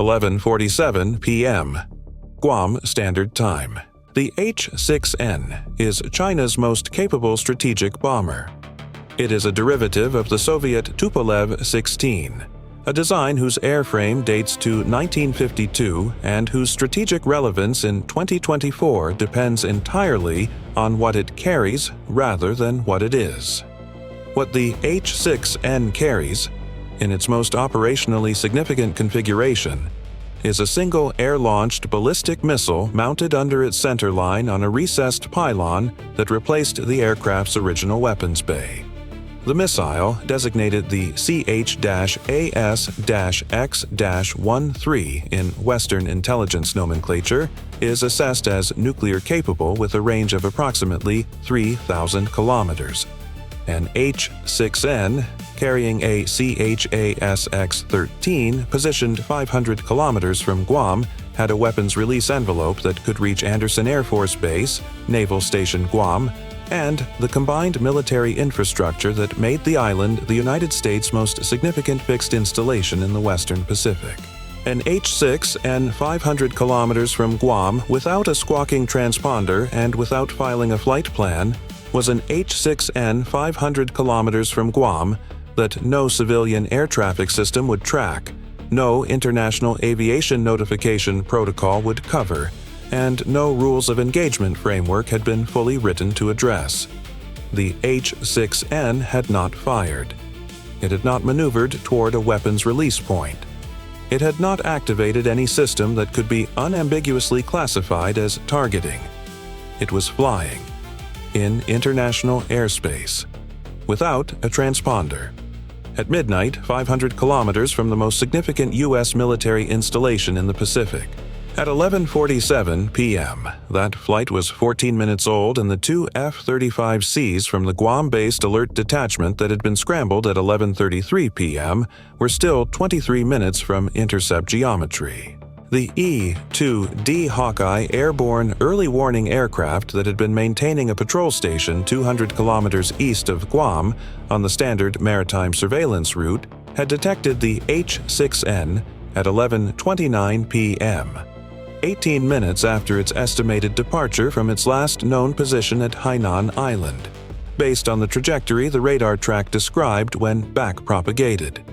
11:47 p.m. Guam Standard Time. The H-6N is China's most capable strategic bomber. It is a derivative of the Soviet Tupolev 16, a design whose airframe dates to 1952 and whose strategic relevance in 2024 depends entirely on what it carries rather than what it is. What the H-6N carries, in its most operationally significant configuration, is a single air-launched ballistic missile mounted under its centerline on a recessed pylon that replaced the aircraft's original weapons bay. The missile, designated the CH-AS-X-13 in Western intelligence nomenclature, is assessed as nuclear-capable with a range of approximately 3,000 kilometers. An H-6N, carrying a CH-AS-X-13 positioned 500 kilometers from Guam, had a weapons release envelope that could reach Andersen Air Force Base, Naval Station Guam, and the combined military infrastructure that made the island the United States' most significant fixed installation in the Western Pacific. An H-6N 500 kilometers from Guam without a squawking transponder and without filing a flight plan was an H-6N 500 kilometers from Guam that no civilian air traffic system would track, no international aviation notification protocol would cover, and no rules of engagement framework had been fully written to address. The H-6N had not fired. It had not maneuvered toward a weapons release point. It had not activated any system that could be unambiguously classified as targeting. It was flying in international airspace, without a transponder. At midnight, 500 kilometers from the most significant U.S. military installation in the Pacific. At 11:47 p.m., that flight was 14 minutes old, and the two F-35Cs from the Guam-based alert detachment that had been scrambled at 11:33 p.m. were still 23 minutes from intercept geometry. The E-2D Hawkeye airborne early warning aircraft that had been maintaining a patrol station 200 kilometers east of Guam on the standard maritime surveillance route had detected the H-6N at 11:29 p.m., 18 minutes after its estimated departure from its last known position at Hainan Island, based on the trajectory the radar track described when back-propagated.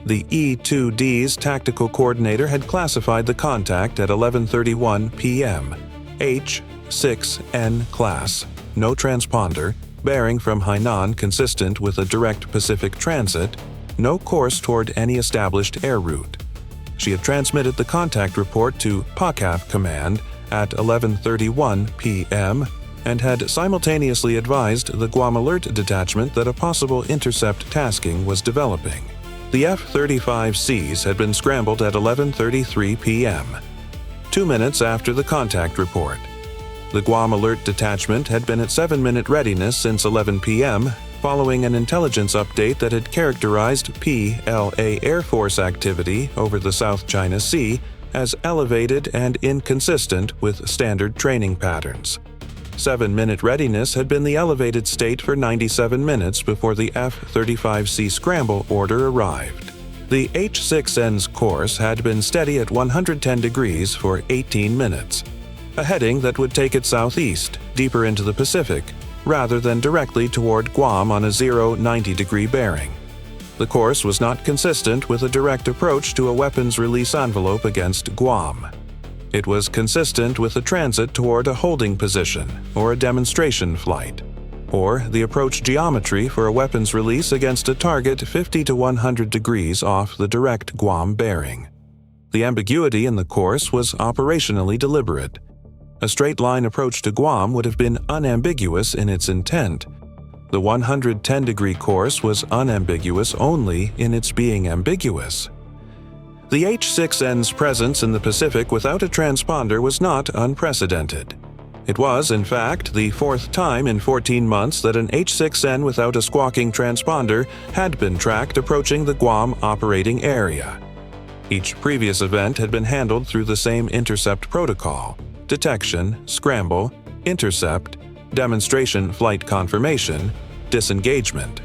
The E-2D's tactical coordinator had classified the contact at 11:31 p.m. H-6N class, no transponder, bearing from Hainan consistent with a direct Pacific transit, no course toward any established air route. She had transmitted the contact report to PACAF Command at 11:31 p.m. and had simultaneously advised the Guam Alert Detachment that a possible intercept tasking was developing. The F-35Cs had been scrambled at 11:33 p.m., 2 minutes after the contact report. The Guam Alert Detachment had been at 7-minute readiness since 11 p.m., following an intelligence update that had characterized PLA Air Force activity over the South China Sea as elevated and inconsistent with standard training patterns. 7-minute readiness had been the elevated state for 97 minutes before the F-35C scramble order arrived. The H-6N's course had been steady at 110 degrees for 18 minutes, a heading that would take it southeast, deeper into the Pacific, rather than directly toward Guam on a 90-degree bearing. The course was not consistent with a direct approach to a weapons release envelope against Guam. It was consistent with a transit toward a holding position or a demonstration flight, or the approach geometry for a weapons release against a target 50 to 100 degrees off the direct Guam bearing. The ambiguity in the course was operationally deliberate. A straight-line approach to Guam would have been unambiguous in its intent. The 110-degree course was unambiguous only in its being ambiguous. The H-6N's presence in the Pacific without a transponder was not unprecedented. It was, in fact, the fourth time in 14 months that an H-6N without a squawking transponder had been tracked approaching the Guam operating area. Each previous event had been handled through the same intercept protocol: detection, scramble, intercept, demonstration flight confirmation, disengagement.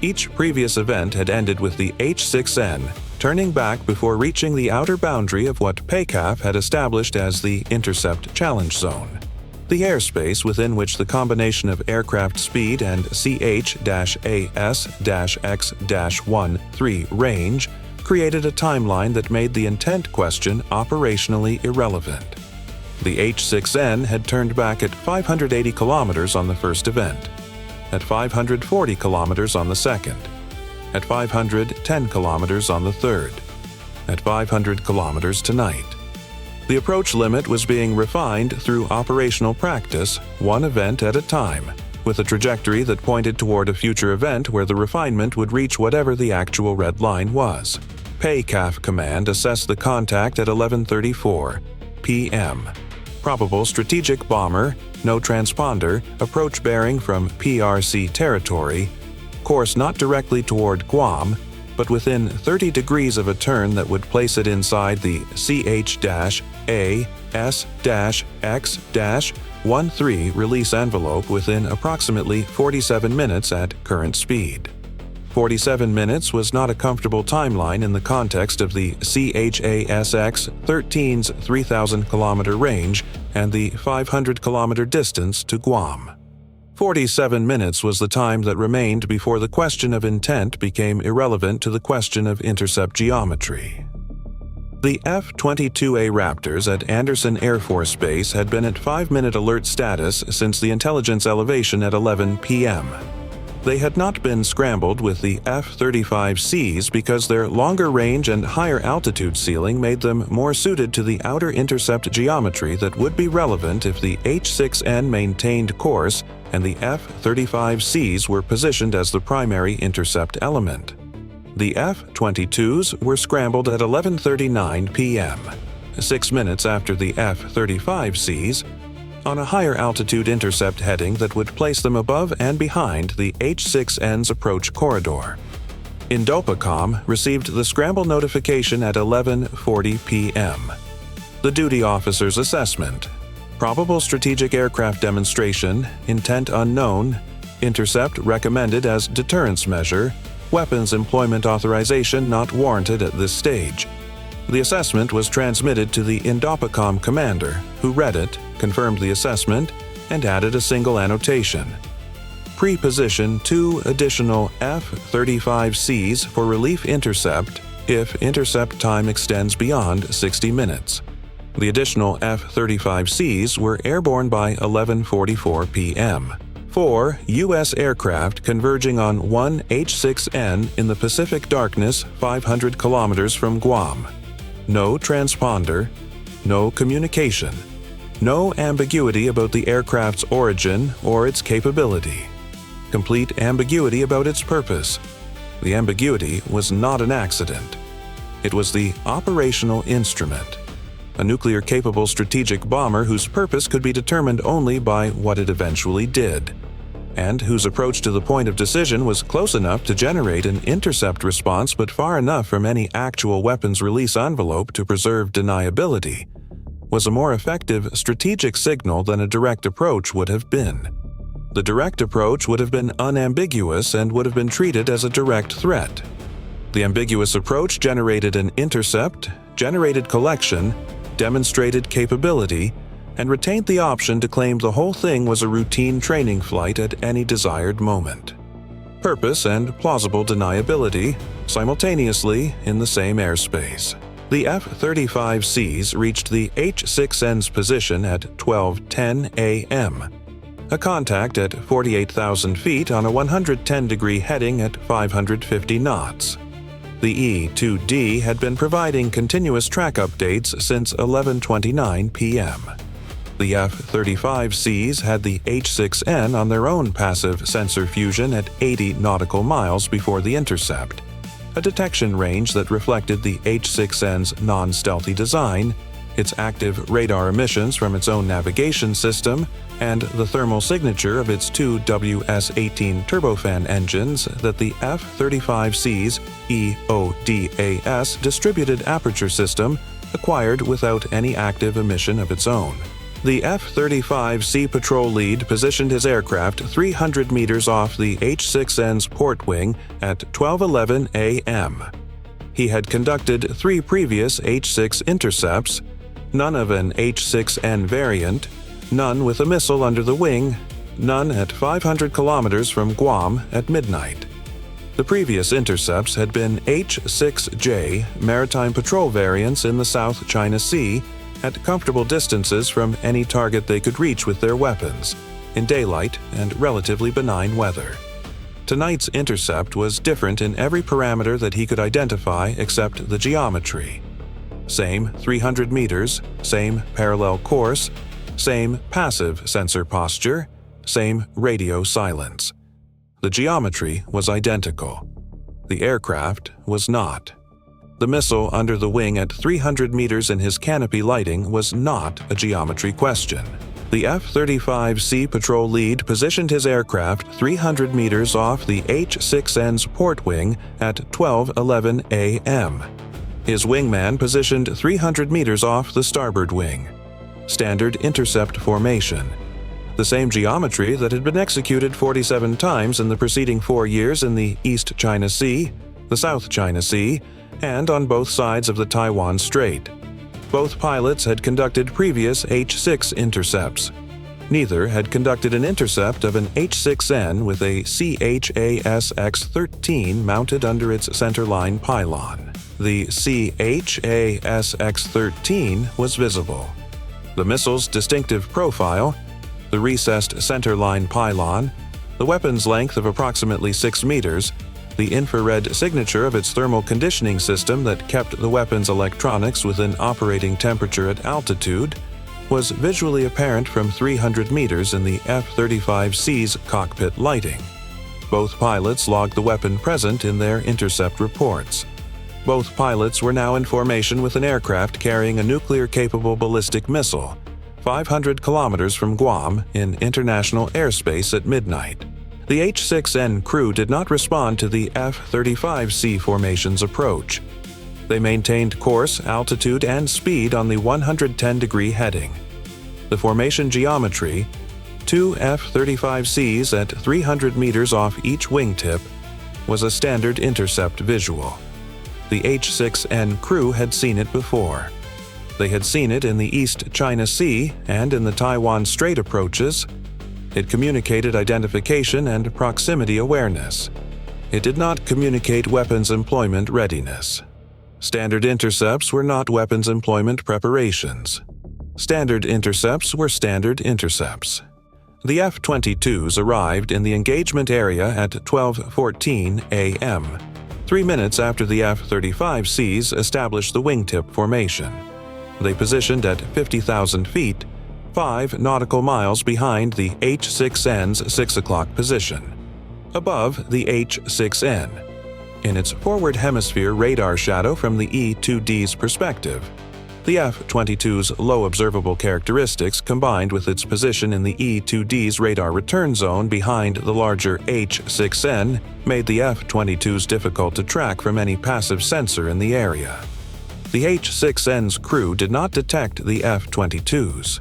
Each previous event had ended with the H-6N turning back before reaching the outer boundary of what PACAF had established as the Intercept Challenge Zone, the airspace within which the combination of aircraft speed and CH-AS-X-1-3 range created a timeline that made the intent question operationally irrelevant. The H-6N had turned back at 580 kilometers on the first event, at 540 kilometers on the second, at 510 kilometers on the third, at 500 kilometers tonight. The approach limit was being refined through operational practice, one event at a time, with a trajectory that pointed toward a future event where the refinement would reach whatever the actual red line was. PACAF Command assessed the contact at 11:34 p.m. Probable strategic bomber, no transponder, approach bearing from PRC territory, course not directly toward Guam, but within 30 degrees of a turn that would place it inside the CH-AS-X-13 release envelope within approximately 47 minutes at current speed. 47 minutes was not a comfortable timeline in the context of the CH-ASX-13's 3,000-kilometer range and the 500-kilometer distance to Guam. 47 minutes was the time that remained before the question of intent became irrelevant to the question of intercept geometry. The F-22A Raptors at Andersen Air Force Base had been at 5-minute alert status since the intelligence elevation at 11 p.m. They had not been scrambled with the F-35Cs because their longer range and higher altitude ceiling made them more suited to the outer intercept geometry that would be relevant if the H-6N maintained course and the F-35Cs were positioned as the primary intercept element. The F-22s were scrambled at 11:39 p.m., 6 minutes after the F-35Cs, on a higher altitude intercept heading that would place them above and behind the H-6N's approach corridor. Indopacom received the scramble notification at 11:40 p.m. The duty officer's assessment: probable strategic aircraft demonstration, intent unknown, intercept recommended as deterrence measure, weapons employment authorization not warranted at this stage. The assessment was transmitted to the Indopacom commander, who read it, confirmed the assessment, and added a single annotation: pre-position 2 additional F-35Cs for relief intercept if intercept time extends beyond 60 minutes. The additional F-35Cs were airborne by 11:44 p.m. 4 U.S. aircraft converging on one H-6N in the Pacific darkness 500 kilometers from Guam. No transponder, no communication, no ambiguity about the aircraft's origin or its capability. Complete ambiguity about its purpose. The ambiguity was not an accident. It was the operational instrument. A nuclear-capable strategic bomber whose purpose could be determined only by what it eventually did, and whose approach to the point of decision was close enough to generate an intercept response but far enough from any actual weapons release envelope to preserve deniability, was a more effective strategic signal than a direct approach would have been. The direct approach would have been unambiguous and would have been treated as a direct threat. The ambiguous approach generated an intercept, generated collection, demonstrated capability, and retained the option to claim the whole thing was a routine training flight at any desired moment. Purpose and plausible deniability, simultaneously in the same airspace. The F-35Cs reached the H-6N's position at 12:10 a.m., a contact at 48,000 feet on a 110-degree heading at 550 knots. The E-2D had been providing continuous track updates since 11:29 p.m. The F-35Cs had the H-6N on their own passive sensor fusion at 80 nautical miles before the intercept, a detection range that reflected the H-6N's non-stealthy design, its active radar emissions from its own navigation system, and the thermal signature of its two WS-18 turbofan engines that the F-35C's EODAS distributed aperture system acquired without any active emission of its own. The F-35C patrol lead positioned his aircraft 300 meters off the H-6N's port wing at 12:11 a.m. He had conducted 3 previous H-6 intercepts, none of an H-6N variant, none with a missile under the wing, none at 500 kilometers from Guam at midnight. The previous intercepts had been H-6J maritime patrol variants in the South China Sea at comfortable distances from any target they could reach with their weapons, in daylight and relatively benign weather. Tonight's intercept was different in every parameter that he could identify except the geometry. Same 300 meters, same parallel course, same passive sensor posture, same radio silence. The geometry was identical. The aircraft was not. The missile under the wing at 300 meters in his canopy lighting was not a geometry question. The F-35C patrol lead positioned his aircraft 300 meters off the H-6N's port wing at 12:11 a.m. His wingman positioned 300 meters off the starboard wing. Standard intercept formation. The same geometry that had been executed 47 times in the preceding 4 years in the East China Sea, the South China Sea, and on both sides of the Taiwan Strait. Both pilots had conducted previous H-6 intercepts. Neither had conducted an intercept of an H-6N with a CHASX-13 mounted under its centerline pylon. The CHASX-13 was visible. The missile's distinctive profile, the recessed centerline pylon, the weapon's length of approximately 6 meters, the infrared signature of its thermal conditioning system that kept the weapon's electronics within operating temperature at altitude, was visually apparent from 300 meters in the F-35C's cockpit lighting. Both pilots logged the weapon present in their intercept reports. Both pilots were now in formation with an aircraft carrying a nuclear-capable ballistic missile, 500 kilometers from Guam in international airspace at midnight. The H-6N crew did not respond to the F-35C formation's approach. They maintained course, altitude, and speed on the 110-degree heading. The formation geometry, 2 F-35Cs at 300 meters off each wingtip, was a standard intercept visual. The H-6N crew had seen it before. They had seen it in the East China Sea and in the Taiwan Strait approaches. It communicated identification and proximity awareness. It did not communicate weapons employment readiness. Standard intercepts were not weapons employment preparations. Standard intercepts were standard intercepts. The F-22s arrived in the engagement area at 12:14 a.m., 3 minutes after the F-35Cs established the wingtip formation. They positioned at 50,000 feet, 5 nautical miles behind the H-6N's 6 o'clock position, above the H-6N, in its forward hemisphere radar shadow from the E-2D's perspective. The F-22's low observable characteristics combined with its position in the E-2D's radar return zone behind the larger H-6N made the F-22s difficult to track from any passive sensor in the area. The H-6N's crew did not detect the F-22s.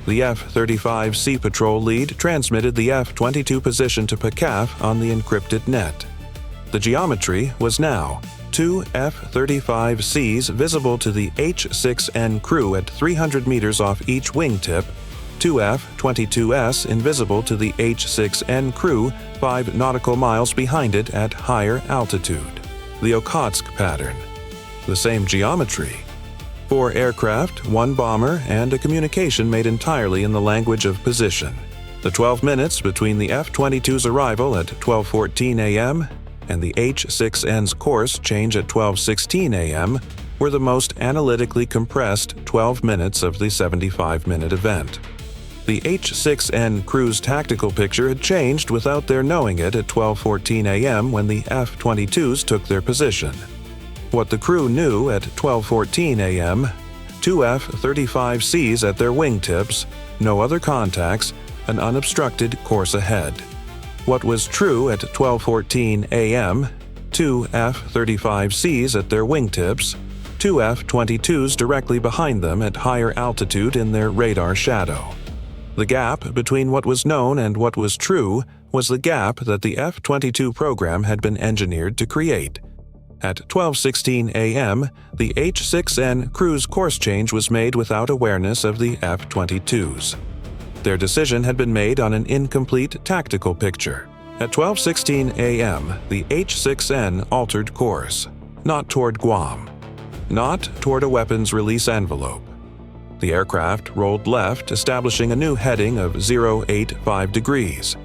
The F-35C patrol lead transmitted the F-22 position to PCAF on the encrypted net. The geometry was now 2 F-35Cs visible to the H-6N crew at 300 meters off each wingtip, 2 F-22S invisible to the H-6N crew 5 nautical miles behind it at higher altitude. The Okhotsk pattern. The same geometry. 4 aircraft, 1 bomber, and a communication made entirely in the language of position. The 12 minutes between the F-22's arrival at 12:14 a.m. and the H-6N's course change at 12:16 a.m. were the most analytically compressed 12 minutes of the 75-minute event. The H-6N crew's tactical picture had changed without their knowing it at 12:14 a.m. when the F-22s took their position. What the crew knew at 12:14 a.m., 2 F-35Cs at their wingtips, no other contacts, an unobstructed course ahead. What was true at 12:14 a.m., 2 F-35Cs at their wingtips, 2 F-22s directly behind them at higher altitude in their radar shadow. The gap between what was known and what was true was the gap that the F-22 program had been engineered to create. At 12:16 a.m., the H-6N cruise course change was made without awareness of the F-22s. Their decision had been made on an incomplete tactical picture. At 12:16 a.m., the H-6N altered course, not toward Guam, not toward a weapons release envelope. The aircraft rolled left, establishing a new heading of 085 degrees,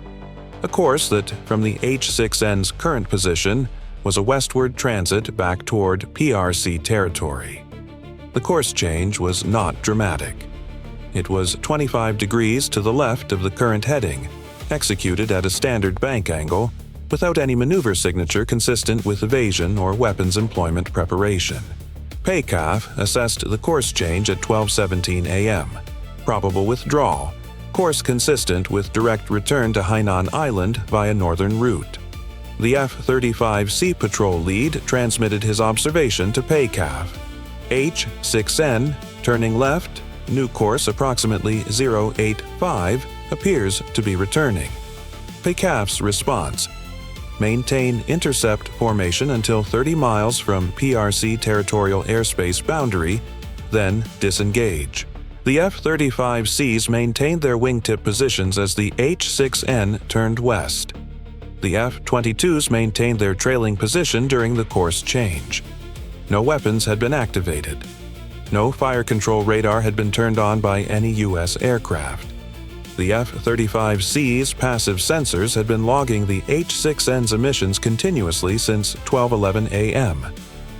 a course that, from the H-6N's current position, was a westward transit back toward PRC territory. The course change was not dramatic. It was 25 degrees to the left of the current heading, executed at a standard bank angle, without any maneuver signature consistent with evasion or weapons employment preparation. PACAF assessed the course change at 12:17 a.m. Probable withdrawal, course consistent with direct return to Hainan Island via northern route. The F-35C patrol lead transmitted his observation to PACAF. H-6N, turning left, new course approximately 085, appears to be returning. PACAF's response: maintain intercept formation until 30 miles from PRC territorial airspace boundary, then disengage. The F-35Cs maintained their wingtip positions as the H-6N turned west. The F-22s maintained their trailing position during the course change. No weapons had been activated. No fire control radar had been turned on by any U.S. aircraft. The F-35C's passive sensors had been logging the H-6N's emissions continuously since 12:11 a.m.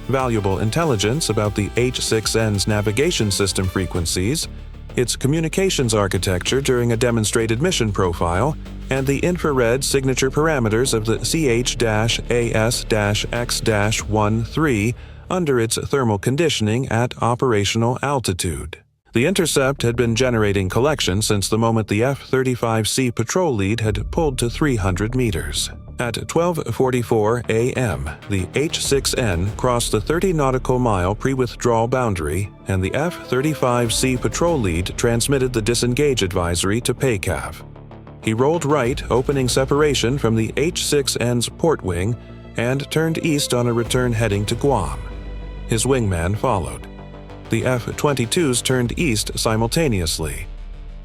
Valuable intelligence about the H-6N's navigation system frequencies, its communications architecture during a demonstrated mission profile, and the infrared signature parameters of the CH-AS-X-13 under its thermal conditioning at operational altitude. The Intercept had been generating collection since the moment the F-35C patrol lead had pulled to 300 meters. At 12:44 a.m., the H-6N crossed the 30 nautical mile pre-withdrawal boundary, and the F-35C patrol lead transmitted the disengage advisory to PACAF. He rolled right, opening separation from the H-6N's port wing, and turned east on a return heading to Guam. His wingman followed. The F-22s turned east simultaneously.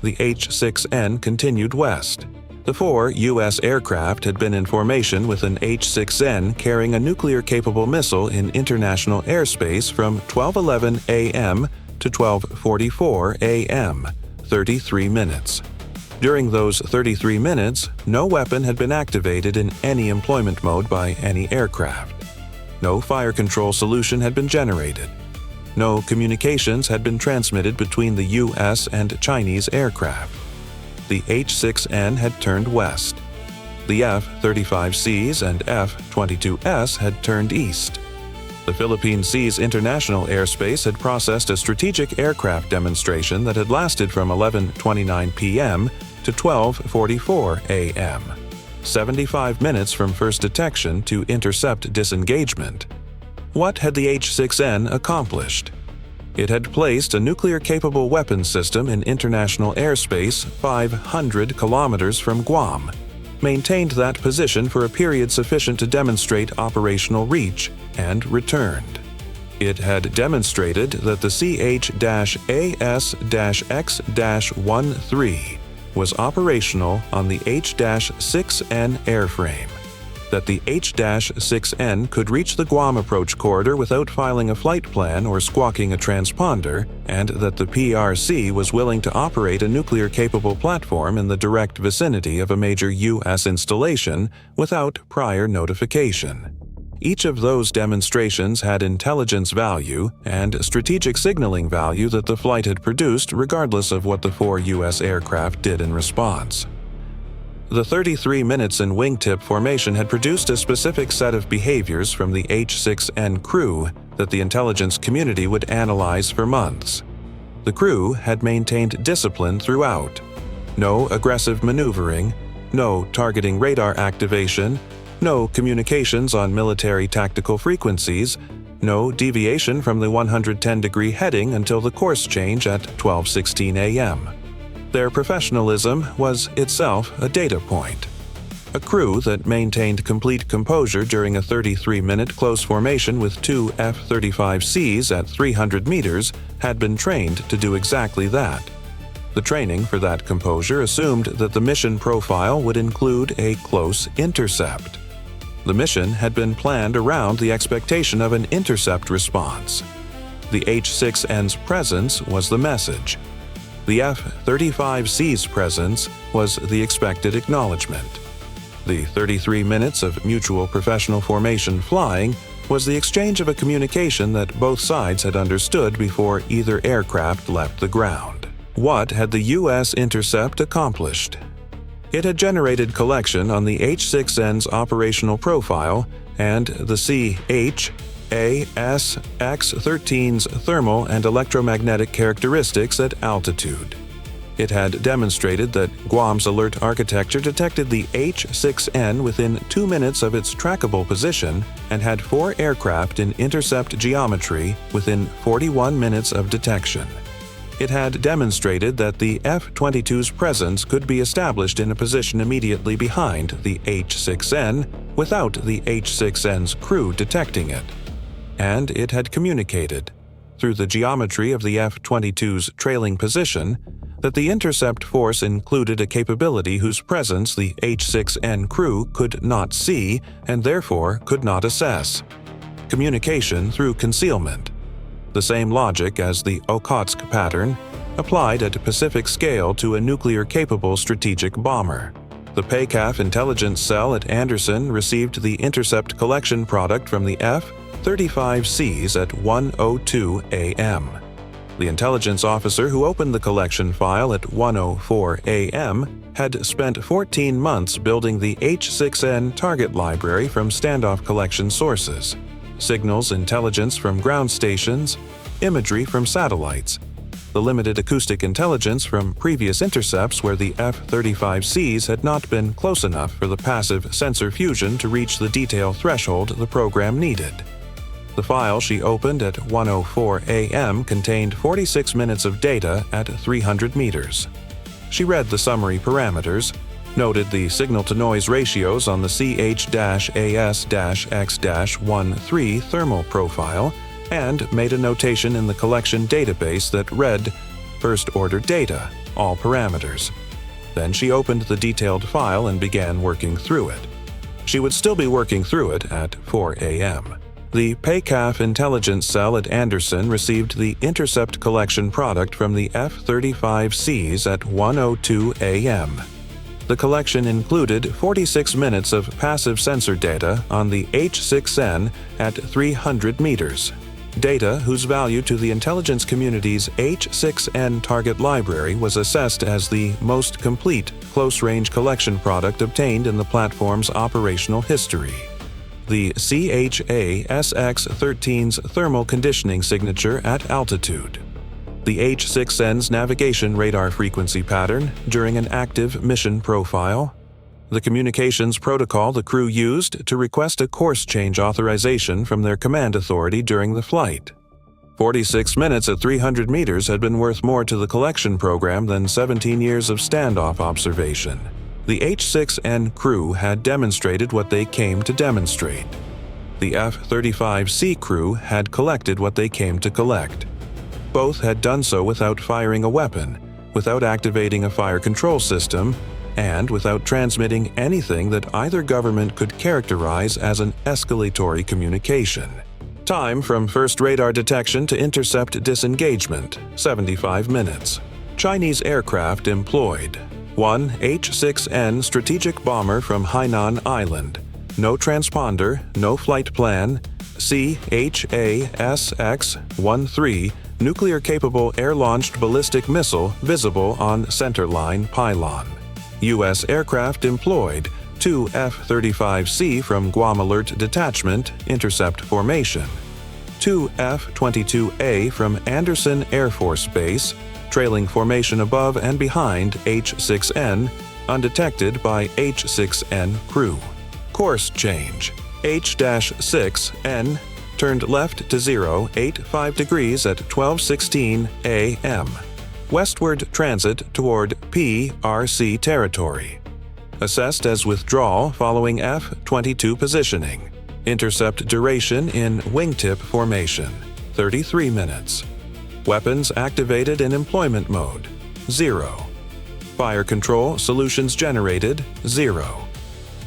The H-6N continued west. The 4 U.S. aircraft had been in formation with an H-6N carrying a nuclear-capable missile in international airspace from 12:11 a.m. to 12:44 a.m., 33 minutes. During those 33 minutes, no weapon had been activated in any employment mode by any aircraft. No fire control solution had been generated. No communications had been transmitted between the U.S. and Chinese aircraft. The H-6N had turned west. The F-35Cs and F-22S had turned east. The Philippine Sea's international airspace had processed a strategic aircraft demonstration that had lasted from 11:29 p.m. to 12:44 a.m., 75 minutes from first detection to intercept disengagement. What had the H-6N accomplished? It had placed a nuclear-capable weapons system in international airspace 500 kilometers from Guam, maintained that position for a period sufficient to demonstrate operational reach, and returned. It had demonstrated that the CH-AS-X-13 was operational on the H-6N airframe, that the H-6N could reach the Guam approach corridor without filing a flight plan or squawking a transponder, and that the PRC was willing to operate a nuclear-capable platform in the direct vicinity of a major U.S. installation without prior notification. Each of those demonstrations had intelligence value and strategic signaling value that the flight had produced regardless of what the 4 U.S. aircraft did in response. The 33 minutes in wingtip formation had produced a specific set of behaviors from the H-6N crew that the intelligence community would analyze for months. The crew had maintained discipline throughout. No aggressive maneuvering, no targeting radar activation, no communications on military tactical frequencies, no deviation from the 110-degree heading until the course change at 12:16 a.m. Their professionalism was itself a data point. A crew that maintained complete composure during a 33-minute close formation with two F-35Cs at 300 meters had been trained to do exactly that. The training for that composure assumed that the mission profile would include a close intercept. The mission had been planned around the expectation of an intercept response. The H-6N's presence was the message. The F-35C's presence was the expected acknowledgement. The 33 minutes of mutual professional formation flying was the exchange of a communication that both sides had understood before either aircraft left the ground. What had the U.S. intercept accomplished? It had generated collection on the H-6N's operational profile and the C-H-A-S-X-13's thermal and electromagnetic characteristics at altitude. It had demonstrated that Guam's alert architecture detected the H-6N within 2 minutes of its trackable position and had 4 aircraft in intercept geometry within 41 minutes of detection. It had demonstrated that the F-22's presence could be established in a position immediately behind the H-6N without the H-6N's crew detecting it. And it had communicated, through the geometry of the F-22's trailing position, that the intercept force included a capability whose presence the H-6N crew could not see and therefore could not assess. Communication through concealment. The same logic as the Okhotsk pattern, applied at a Pacific scale to a nuclear-capable strategic bomber. The PACAF intelligence cell at Anderson received the intercept collection product from the F-35Cs at 1:02 a.m. The intelligence officer who opened the collection file at 1:04 a.m. had spent 14 months building the H-6N target library from standoff collection sources, signals intelligence from ground stations, imagery from satellites, the limited acoustic intelligence from previous intercepts where the F-35Cs had not been close enough for the passive sensor fusion to reach the detail threshold the program needed. The file she opened at 1:04 a.m. contained 46 minutes of data at 300 meters. She read the summary parameters, noted the signal-to-noise ratios on the CH-AS-X-13 thermal profile, and made a notation in the collection database that read, "First-order data, all parameters." Then she opened the detailed file and began working through it. She would still be working through it at 4 a.m. The PACAF intelligence cell at Anderson received the intercept collection product from the F-35Cs at 1:02 a.m. The collection included 46 minutes of passive sensor data on the H-6N at 300 meters, data whose value to the intelligence community's H-6N target library was assessed as the most complete close-range collection product obtained in the platform's operational history. The CH-AS-X-13's thermal conditioning signature at altitude. The H-6N's navigation radar frequency pattern during an active mission profile. The communications protocol the crew used to request a course change authorization from their command authority during the flight. 46 minutes at 300 meters had been worth more to the collection program than 17 years of standoff observation. The H-6N crew had demonstrated what they came to demonstrate. The F-35C crew had collected what they came to collect. Both had done so without firing a weapon, without activating a fire control system, and without transmitting anything that either government could characterize as an escalatory communication. Time from first radar detection to intercept disengagement, 75 minutes. Chinese aircraft employed. 1 H-6N strategic bomber from Hainan Island. No transponder, no flight plan. CH-AS-X-13 nuclear-capable air-launched ballistic missile visible on centerline pylon. U.S. aircraft employed. 2 F-35C from Guam Alert Detachment, intercept formation. 2 F-22A from Anderson Air Force Base, trailing formation above and behind H-6N, undetected by H-6N crew. Course change. H-6N turned left to 085 degrees at 12:16 a.m. Westward transit toward PRC territory. Assessed as withdrawal following F-22 positioning. Intercept duration in wingtip formation, 33 minutes. Weapons activated in employment mode, 0. Fire control solutions generated, 0.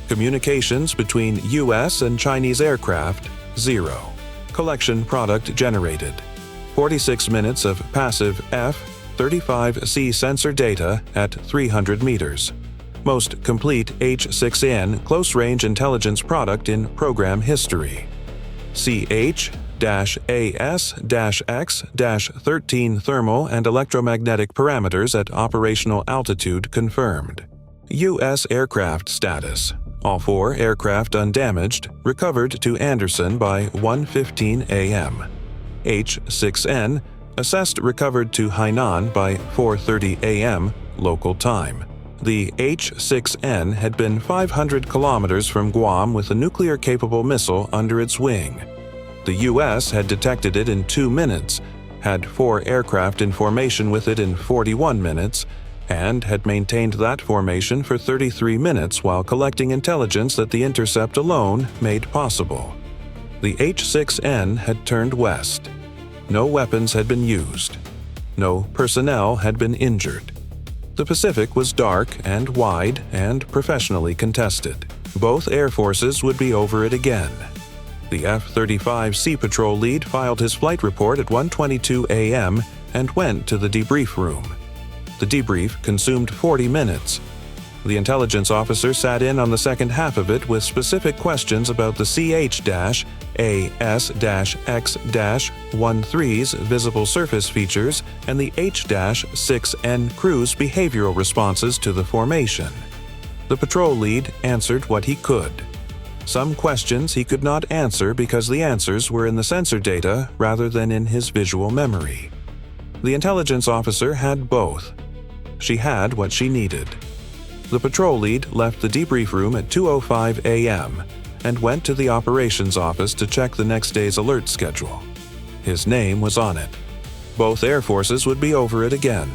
Communications between U.S. and Chinese aircraft, 0. Collection product generated. 46 minutes of passive F-35C sensor data at 300 meters. Most complete H-6N close-range intelligence product in program history. CH-AS-X-13 thermal and electromagnetic parameters at operational altitude confirmed. U.S. aircraft status. All 4 aircraft undamaged, recovered to Anderson by 1:15 a.m. H-6N assessed recovered to Hainan by 4:30 a.m. local time. The H-6N had been 500 kilometers from Guam with a nuclear-capable missile under its wing. The U.S. had detected it in 2 minutes, had 4 aircraft in formation with it in 41 minutes, and had maintained that formation for 33 minutes while collecting intelligence that the intercept alone made possible. The H-6N had turned west. No weapons had been used. No personnel had been injured. The Pacific was dark and wide and professionally contested. Both air forces would be over it again. The F-35C patrol lead filed his flight report at 1:22 a.m. and went to the debrief room. The debrief consumed 40 minutes. The intelligence officer sat in on the second half of it with specific questions about the CH-AS-X-13's visible surface features and the H-6N crew's behavioral responses to the formation. The patrol lead answered what he could. Some questions he could not answer because the answers were in the sensor data rather than in his visual memory. The intelligence officer had both. She had what she needed. The patrol lead left the debrief room at 2:05 a.m. and went to the operations office to check the next day's alert schedule. His name was on it. Both air forces would be over it again.